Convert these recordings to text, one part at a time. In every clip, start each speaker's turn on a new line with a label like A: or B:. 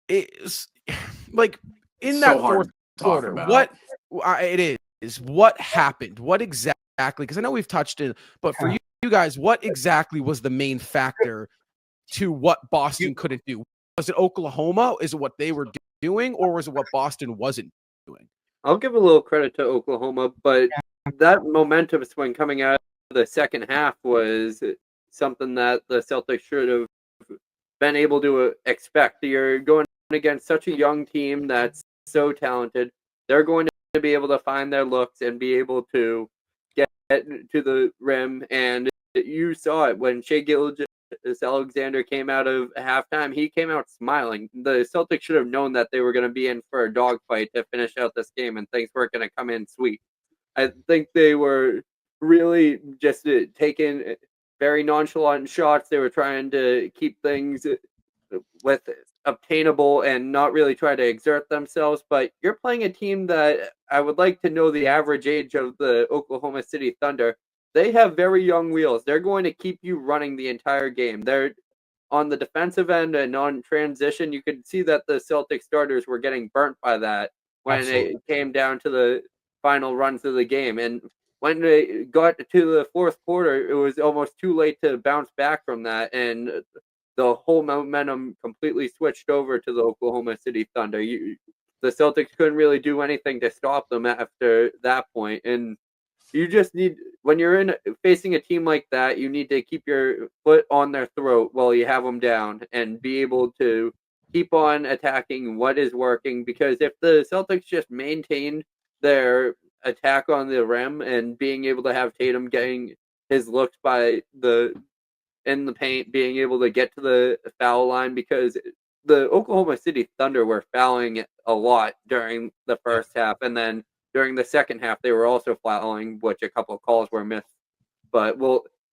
A: is like in
B: So
A: that
B: hard
A: fourth
B: to talk
A: quarter,
B: about.
A: it is what happened? What exactly? Because I know we've touched it, but for you guys, what exactly was the main factor to what Boston couldn't do? Was it Oklahoma? Is it what they were doing, or was it what Boston wasn't doing?
C: I'll give a little credit to Oklahoma, but that momentum swing coming out of the second half was something that the Celtics should have been able to expect. You're going against such a young team that's so talented. They're going to be able to find their looks and be able to get to the rim. And you saw it when Shai Alexander came out of halftime. He came out smiling. The Celtics should have known that they were going to be in for a dogfight to finish out this game, and things weren't going to come in sweet. I think they were really just taking very nonchalant shots. They were trying to keep things with obtainable and not really try to exert themselves. But you're playing a team that I would like to know the average age of the Oklahoma City Thunder. They have very young wheels. They're going to keep you running the entire game. They're on the defensive end and on transition. You could see that the Celtic starters were getting burnt by that when it came down to the final runs of the game. And when they got to the fourth quarter, it was almost too late to bounce back from that. And the whole momentum completely switched over to the Oklahoma City Thunder. The Celtics couldn't really do anything to stop them after that point. And you just need, when you're facing a team like that, you need to keep your foot on their throat while you have them down and be able to keep on attacking what is working. Because if the Celtics just maintained their attack on the rim and being able to have Tatum getting his looks in the paint, being able to get to the foul line, because the Oklahoma City Thunder were fouling a lot during the first half, and then during the second half they were also fouling, which a couple of calls were missed. But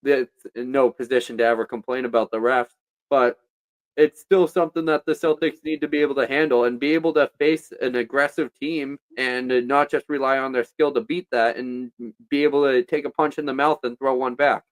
C: it's in no position to ever complain about the refs, but it's still something that the Celtics need to be able to handle and be able to face an aggressive team and not just rely on their skill to beat that, and be able to take a punch in the mouth and throw one back.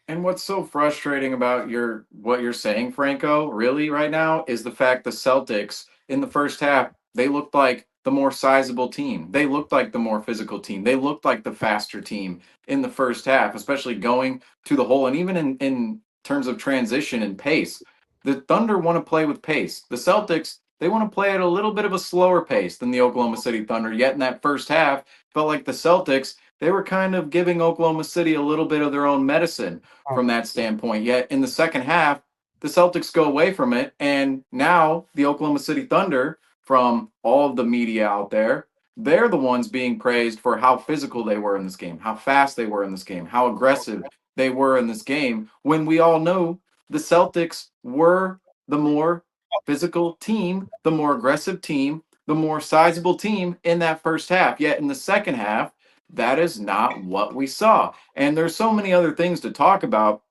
B: And what's so frustrating about what you're saying, Franco, really right now is the fact the Celtics in the first half, they looked like the more sizable team. They looked like the more physical team. They looked like the faster team in the first half, especially going to the hole and even in terms of transition and pace. The Thunder want to play with pace. The Celtics, they want to play at a little bit of a slower pace than the Oklahoma City Thunder. Yet in that first half, felt like the Celtics, they were kind of giving Oklahoma City a little bit of their own medicine from that standpoint. Yet in the second half, the Celtics go away from it. And now the Oklahoma City Thunder, from all of the media out there, they're the ones being praised for how physical they were in this game, how fast they were in this game, how aggressive they were in this game, when we all know the Celtics were the more physical team, the more aggressive team, the more sizable team in that first half. Yet in the second half, that is not what we saw. And there's so many other things to talk about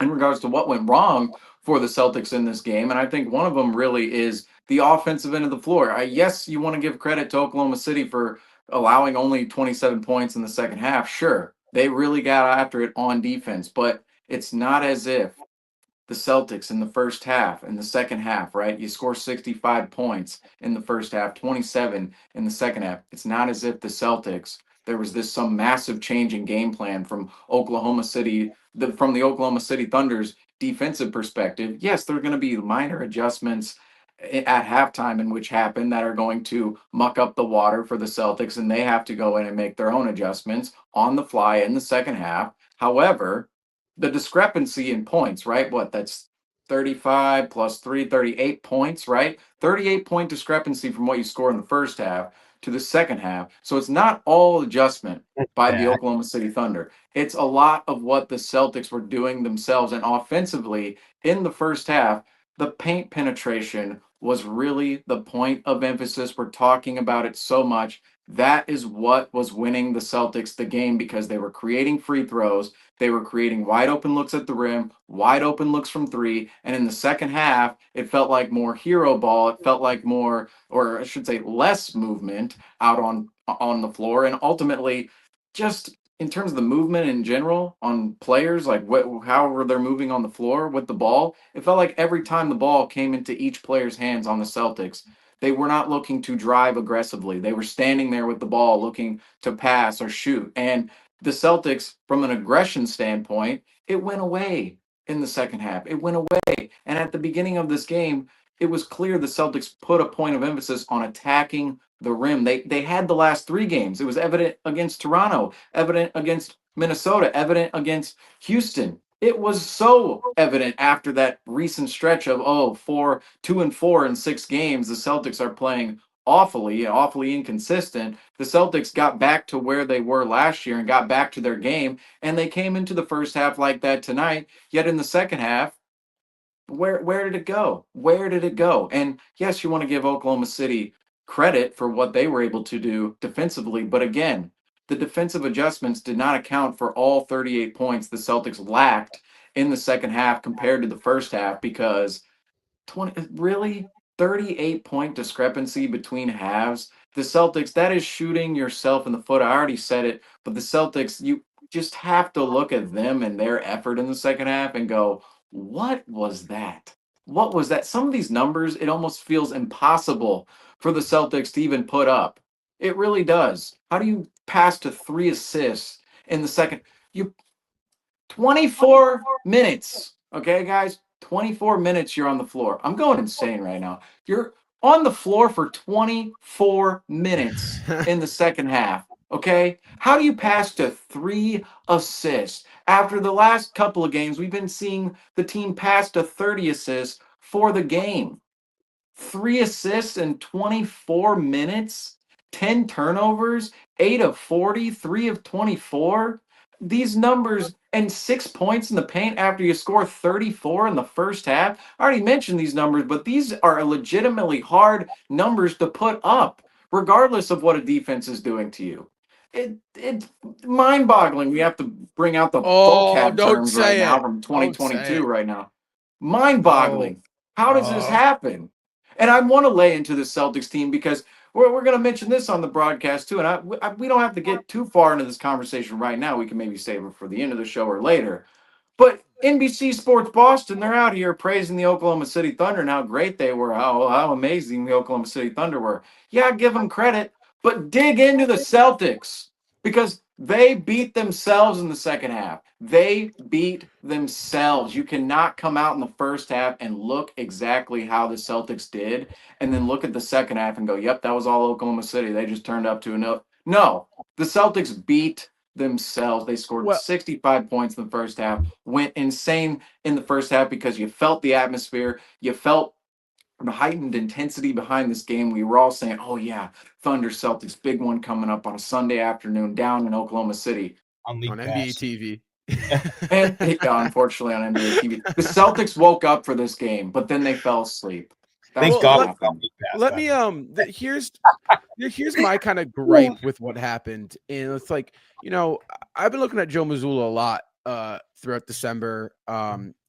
B: in regards to what went wrong for the Celtics in this game. And I think one of them really is the offensive end of the floor. Yes, you want to give credit to Oklahoma City for allowing only 27 points in the second half. Sure, they really got after it on defense, but it's not as if the Celtics in the first half, in the second half, right? You score 65 points in the first half, 27 in the second half. It's not as if the Celtics, there was some massive change in game plan from Oklahoma City, from the Oklahoma City Thunder's defensive perspective. Yes, there are going to be minor adjustments at halftime in which happen that are going to muck up the water for the Celtics, and they have to go in and make their own adjustments on the fly in the second half. However, the discrepancy in points, right? That's 35 plus 3, 38 points, right? 38-point discrepancy from what you score in the first half to the second half. So it's not all adjustment by the Oklahoma City Thunder. It's a lot of what the Celtics were doing themselves. And offensively, in the first half, the paint penetration was really the point of emphasis. We're talking about it so much. That is what was winning the Celtics the game, because they were creating free throws. They were creating wide open looks at the rim, wide open looks from three. And in the second half, it felt like more hero ball. It felt like more, or I should say less movement out on the floor. And ultimately, just in terms of the movement in general on players, like how were they moving on the floor with the ball, it felt like every time the ball came into each player's hands on the Celtics, they were not looking to drive aggressively. They were standing there with the ball looking to pass or shoot. And the Celtics, from an aggression standpoint, it went away in the second half. It went away. And at the beginning of this game, it was clear the Celtics put a point of emphasis on attacking the rim. They had the last 3 games. It was evident against Toronto, evident against Minnesota, evident against Houston. It was so evident after that recent stretch of 2-4 in 6 games. The Celtics are playing awfully inconsistent. The Celtics got back to where they were last year and got back to their game, and they came into the first half like that tonight. Yet in the second half, where did it go? Where did it go? And yes, you want to give Oklahoma City credit for what they were able to do defensively, but again, the defensive adjustments did not account for all 38 points the Celtics lacked in the second half compared to the first half, because 38-point discrepancy between halves. The Celtics, that is shooting yourself in the foot. I already said it, but the Celtics, you just have to look at them and their effort in the second half and go, what was that? What was that? Some of these numbers, it almost feels impossible for the Celtics to even put up. It really does. How do you pass to 3 assists in the second? 24 minutes. Okay, guys? 24 minutes you're on the floor. I'm going insane right now. You're on the floor for 24 minutes in the second half. Okay? How do you pass to 3 assists? After the last couple of games, we've been seeing the team pass to 30 assists for the game. 3 assists in 24 minutes, 10 turnovers, 8 of 40, 3 of 24. These numbers, and 6 points in the paint after you score 34 in the first half. I already mentioned these numbers, but these are legitimately hard numbers to put up, regardless of what a defense is doing to you. It's mind-boggling. We have to bring out the vocab terms right now from 2022 right now. Mind-boggling. How does this happen? And I want to lay into the Celtics team because we're going to mention this on the broadcast too. And we don't have to get too far into this conversation right now. We can maybe save it for the end of the show or later. But NBC Sports Boston, they're out here praising the Oklahoma City Thunder and how great they were, how amazing the Oklahoma City Thunder were. Yeah, give them credit, but dig into the Celtics because they beat themselves in the second half. They beat themselves. You cannot come out in the first half and look exactly how the Celtics did and then look at the second half and go, yep, that was all Oklahoma City. They just turned up to enough. No, the Celtics beat themselves. They scored 65 points in the first half, went insane in the first half because you felt the atmosphere. You felt the heightened intensity behind this game. We were all saying, oh, yeah, Thunder Celtics, big one coming up on a Sunday afternoon down in Oklahoma City.
A: On NBA TV.
B: And unfortunately on NBA TV. The Celtics woke up for this game, but then they fell asleep.
D: Thank God.
A: Let me here's my kind of gripe with what happened. And it's like, I've been looking at Joe Mazzulla a lot throughout December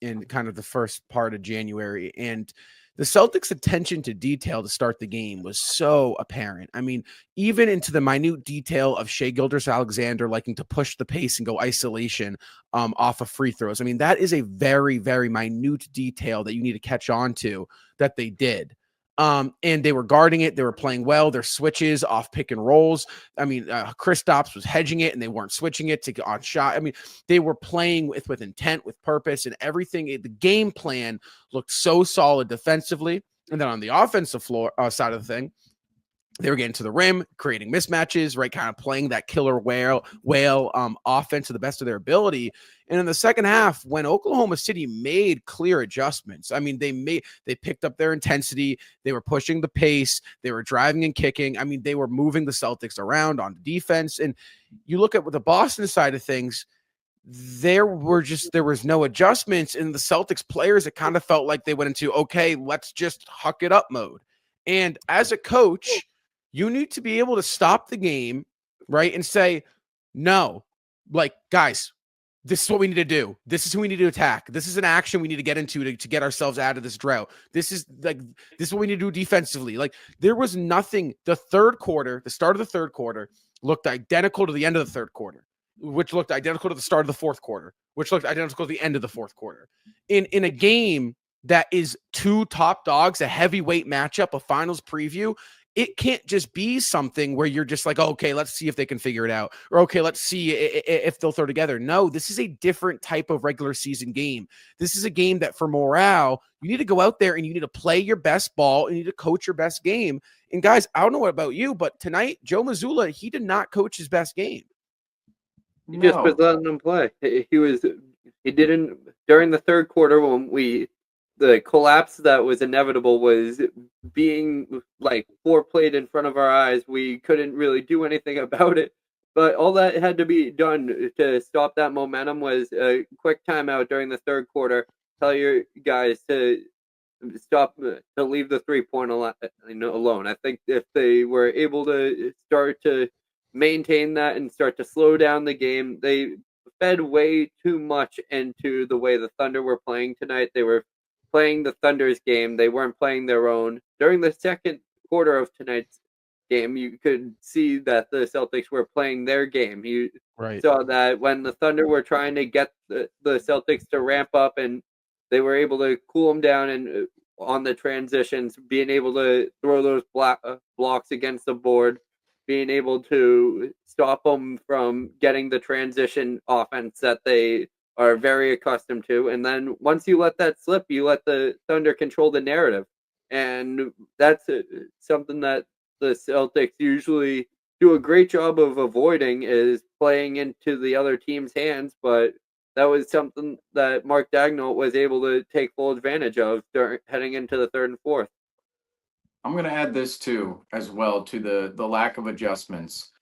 A: in kind of the first part of January, and the Celtics' attention to detail to start the game was so apparent. I mean, even into the minute detail of Shai Gilgeous-Alexander liking to push the pace and go isolation off of free throws. I mean, that is a very, very minute detail that you need to catch on to that they did. And they were guarding it. They were playing well. Their switches off pick and rolls. I mean, Kristaps was hedging it and they weren't switching it to get on shot. I mean, they were playing with intent, with purpose and everything. The game plan looked so solid defensively. And then on the offensive floor side of the thing, they were getting to the rim, creating mismatches, right? Kind of playing that killer whale offense to the best of their ability. And in the second half, when Oklahoma City made clear adjustments, I mean, they picked up their intensity. They were pushing the pace. They were driving and kicking. I mean, they were moving the Celtics around on defense. And you look at the Boston side of things, there was no adjustments in the Celtics players. It kind of felt like they went into, okay, let's just huck it up mode. And as a coach, you need to be able to stop the game, right? And say, no, like, guys, this is what we need to do. This is who we need to attack. This is an action we need to get into to get ourselves out of this drought. This is what we need to do defensively. Like, there was nothing. The start of the third quarter looked identical to the end of the third quarter. which looked identical to the start of the fourth quarter, which looked identical to the end of the fourth quarter. In a game that is two top dogs, a heavyweight matchup, a finals preview, it can't just be something where you're just like, oh, okay, let's see if they can figure it out. Or, okay, let's see if they'll throw together. No, this is a different type of regular season game. This is a game that for morale, you need to go out there and you need to play your best ball and you need to coach your best game. And guys, I don't know about you, but tonight, Joe Mazzulla, he did not coach his best game.
C: He just was letting them play. He didn't, during the third quarter when the collapse that was inevitable was being like foreplayed in front of our eyes. We couldn't really do anything about it. But all that had to be done to stop that momentum was a quick timeout during the third quarter. Tell your guys to stop, to leave the 3-point alone. I think if they were able to start to maintain that and start to slow down the game, they fed way too much into the way the Thunder were playing tonight. They were playing the Thunder's game. They weren't playing their own. During the second quarter of tonight's game, you could see that the Celtics were playing their game. You saw that when the Thunder were trying to get the Celtics to ramp up, and they were able to cool them down and on the transitions, being able to throw those blocks against the board, being able to stop them from getting the transition offense that they are very accustomed to. And then once you let that slip, you let the Thunder control the narrative. And that's something that the Celtics usually do a great job of avoiding, is playing into the other team's hands. But that was something that Mark Daigneault was able to take full advantage of heading into the third and fourth.
B: I'm going to add this too, as well, to the lack of adjustments.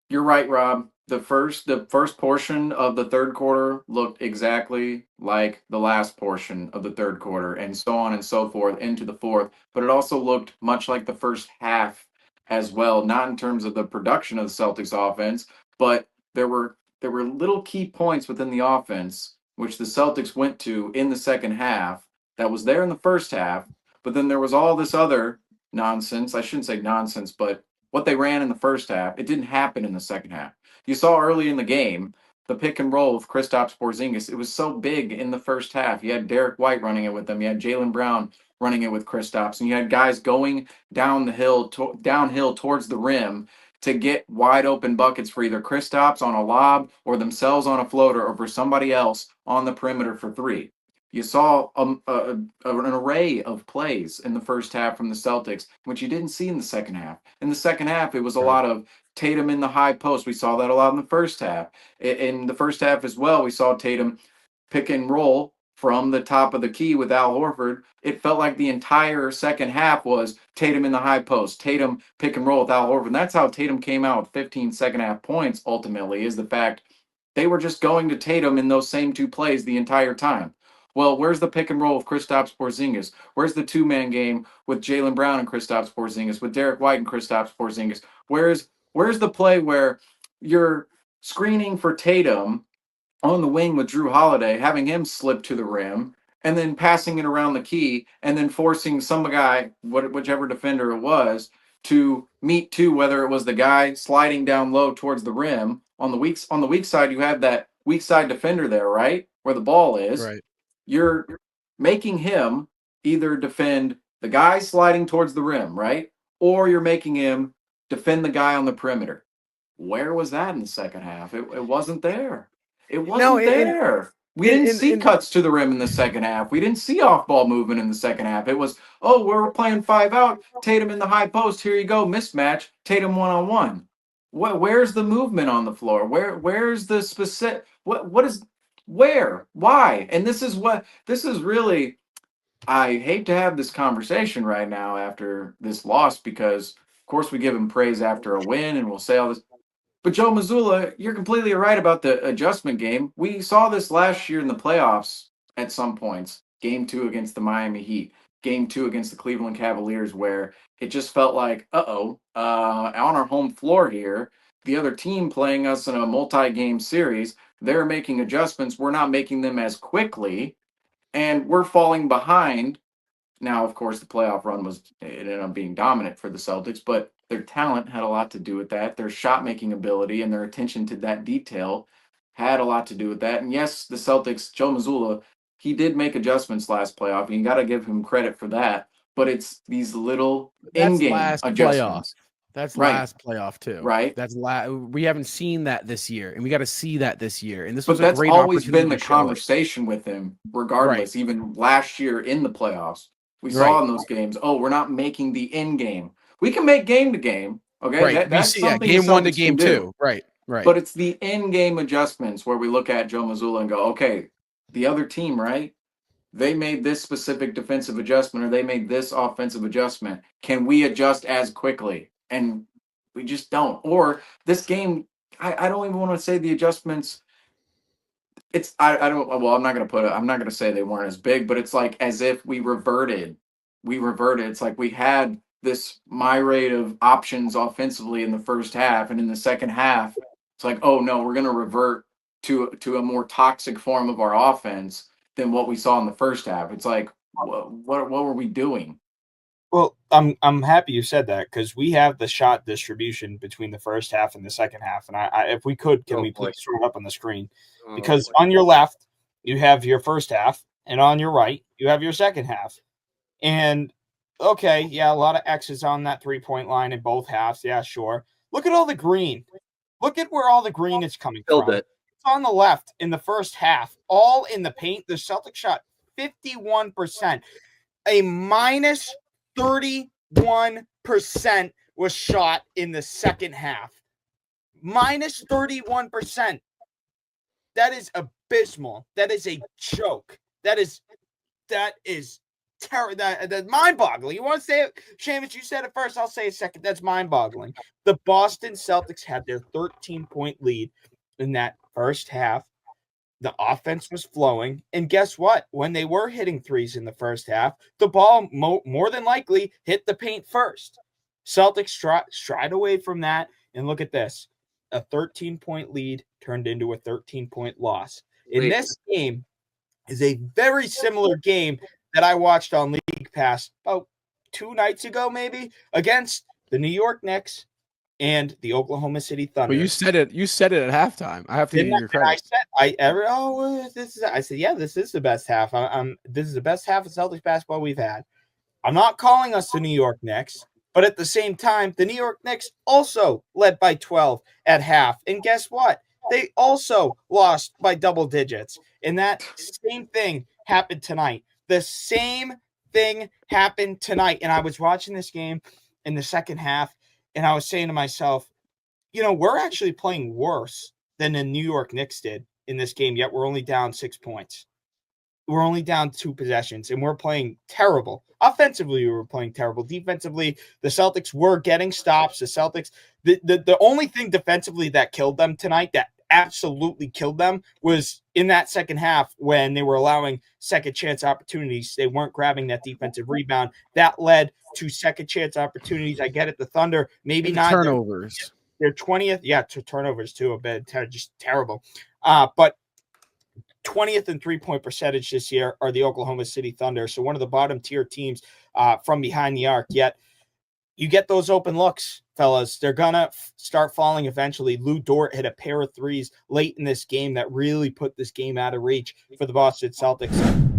B: You're right, Rob. The first portion of the third quarter looked exactly like the last portion of the third quarter, and so on and so forth into the fourth. But it also looked much like the first half as well, not in terms of the production of the Celtics offense, but there were little key points within the offense which the Celtics went to in the second half that was there in the first half. But then there was all this other nonsense. I shouldn't say nonsense, but what they ran in the first half, it didn't happen in the second half. You saw early in the game, the pick and roll with Kristaps Porzingis. It was so big in the first half. You had Derek White running it with them. You had Jaylen Brown running it with Kristaps, and you had guys going down the hill, downhill towards the rim to get wide open buckets for either Kristaps on a lob or themselves on a floater or for somebody else on the perimeter for three. You saw an array of plays in the first half from the Celtics, which you didn't see in the second half. In the second half, it was a lot of Tatum in the high post. We saw that a lot in the first half. In the first half as well, we saw Tatum pick and roll from the top of the key with Al Horford. It felt like the entire second half was Tatum in the high post, Tatum pick and roll with Al Horford. And that's how Tatum came out with 15 second half points, ultimately, is the fact they were just going to Tatum in those same two plays the entire time. Well, where's the pick and roll with Kristaps Porzingis? Where's the two-man game with Jaylen Brown and Kristaps Porzingis, with Derek White and Kristaps Porzingis? Where's the play where you're screening for Tatum on the wing with Drew Holiday, having him slip to the rim, and then passing it around the key, and then forcing some guy, whichever defender it was, to meet two, whether it was the guy sliding down low towards the rim. On the weak side, you have that weak side defender there, right? Where the ball is.
A: Right.
B: You're making him either defend the guy sliding towards the rim, right? Or you're making him defend the guy on the perimeter. Where was that in the second half? It wasn't there. It wasn't there. We didn't see cuts to the rim in the second half. We didn't see off-ball movement in the second half. It was, oh, we're playing 5 out. Tatum in the high post. Here you go, mismatch. Tatum one-on-one. Where's the movement on the floor? Where's the specific? What is? Where? Why? And this is really, I hate to have this conversation right now after this loss, because of course we give him praise after a win and we'll say all this. But Joe Mazzulla, you're completely right about the adjustment game. We saw this last year in the playoffs at some points. Game 2 against the Miami Heat. Game 2 against the Cleveland Cavaliers, where it just felt like, on our home floor here, the other team playing us in a multi-game series, they're making adjustments. We're not making them as quickly, and we're falling behind. Now, of course, the playoff run it ended up being dominant for the Celtics, but Their talent had a lot to do with that. Their shot making ability and their attention to that detail had a lot to do with that. And yes, the Celtics, Joe Mazzulla, he did make adjustments last playoff. And you got to give him credit for that. But it's these little
A: That's
B: in-game
A: last playoff.
B: adjustments.
A: That's
B: Right.
A: last playoff too.
B: Right.
A: That's we haven't seen that this year, and we got to see that this year. And this
B: But
A: was a
B: that's
A: great
B: always
A: opportunity
B: been the
A: to show it.
B: conversation with him, regardless. Even last year in the playoffs, we saw
A: Right.
B: in those games, oh, we're not making the in game. We can make game to game. Okay.
A: Right.
B: That's something
A: game
B: the
A: 1 to
B: Celtics
A: game
B: can do.
A: 2. Right. Right.
B: But it's the in-game adjustments where we look at Joe Mazzulla and go, okay, the other team, right? They made this specific defensive adjustment or they made this offensive adjustment. Can we adjust as quickly? And we just don't. Or this game, I don't even want to say the adjustments. I don't, well, I'm not going to say they weren't as big, but it's like as if we reverted. It's like we had this myriad of options offensively in the first half, and in the second half, it's like, oh no, we're going to revert to a more toxic form of our offense than what we saw in the first half. It's like, what were we doing?
D: Well, I'm happy you said that because we have the shot distribution between the first half and the second half, and I if we could, can we please throw it up on the screen? Because on your left you have your first half, and on your right you have your second half, and okay, yeah, a lot of X's on that 3-point line in both halves. Yeah, sure. Look at all the green. Look at where all the green is coming from. It's on the left in the first half, all in the paint. The Celtics shot 51%, a minus 31% was shot in the second half. Minus 31%. That is abysmal. That is a joke. That is terrible. That's mind-boggling. You want to say it, Seamus? You said it first. I'll say it second. That's mind-boggling. The Boston Celtics had their 13-point lead in that first half. The offense was flowing, and guess what? When they were hitting threes in the first half, the ball more than likely hit the paint first. Celtics stride away from that, and look at this. A 13-point lead turned into a 13-point loss. In this game is a very similar game that I watched on League Pass about 2 nights ago, maybe, against the New York Knicks and the Oklahoma City Thunder.
A: But you said it at halftime. I have to give you your credit.
D: I said, yeah, this is the best half. This is the best half of Celtics basketball we've had. I'm not calling us the New York Knicks, but at the same time, the New York Knicks also led by 12 at half. And guess what? They also lost by double digits. And that same thing happened tonight. The same thing happened tonight. And I was watching this game in the second half, and I was saying to myself, we're actually playing worse than the New York Knicks did in this game, yet we're only down 6 points. We're only down 2 possessions, and we're playing terrible. Offensively, we were playing terrible. Defensively, the Celtics were getting stops. The Celtics, the only thing defensively that killed them tonight, that absolutely killed them, was in that second half when they were allowing second chance opportunities. They weren't grabbing that defensive rebound. That led to second chance opportunities. I get it. The Thunder, maybe not
A: turnovers.
D: They're 20th. Yeah, to turnovers too. A bit just terrible. But 20th in 3-point percentage this year are the Oklahoma City Thunder. So one of the bottom tier teams from behind the arc. Yet you get those open looks, fellas. They're going to start falling eventually. Lou Dort hit a pair of threes late in this game that really put this game out of reach for the Boston Celtics.